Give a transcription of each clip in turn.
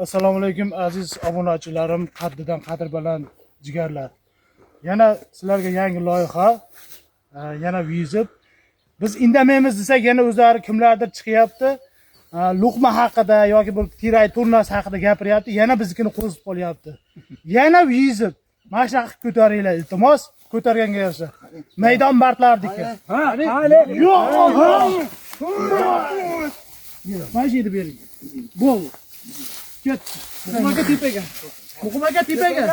Assalomu alaykum aziz obunachilarim, qaddidan qadr bilan jigarlar. Yana sizlarga yangi loyiha, yana vizib. Biz indamaymiz desak, yana o'zlari kimlardir chiqyapti. Luqma haqida yoki bu tiray turnasi haqida gapiryapti. Yana biznikini qo'zib qolyapti. Yana vizib. Mana shunaqa qilib ko'taringlar, iltimos. Ko'targanga yarasha. Maydon mardlardiki. Yo'q. Mana shu yerda bering. Bo'l. Ket. Muqmaga tepaga. Muqmaga tepaga.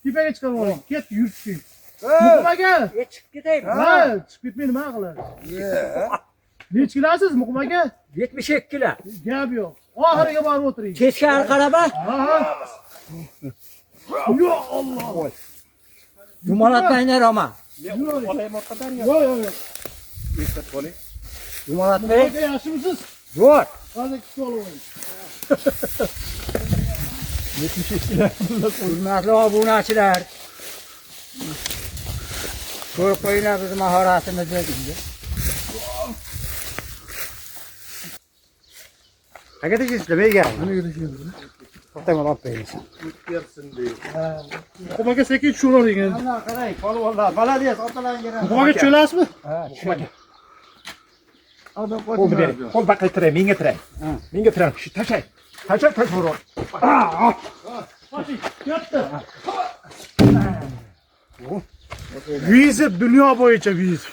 Tepaga chiqarib oling. Ket, yurishing. Muqmaga. Chiqib ketaymi? Ha, chiqib ketmaydi, nima qiladi? Necha kilosiz muqmaga? 72 kilo. Gap yo'q. Oxiriga borib o'tiring. Teskari qaraba. Ha. Yo Allah. Yumalatmaylar ama. Yo'q. Yumalatmay. Yaxshimisiz? Zo'r. Hozir kishi oling. 72 kilo. Hurmatli obunachilar. Ko'rib qo'yinglar biz mahoratimizni dedi. Qayerga tegishdi menga? Nimaga deyishdi? To'xtamay olib qo'ying. Muqmaga sekin tushiravering endi. Mana qarang, polvonlar, malades, otalaringlar. Muqmaga tushalasizmi? Ha, tushmaga. Qo'l baqay tiray, menga tiray. Menga tiray. Shu tashay. Tashay. Katta. Vizib dunyo bo'yicha vizib.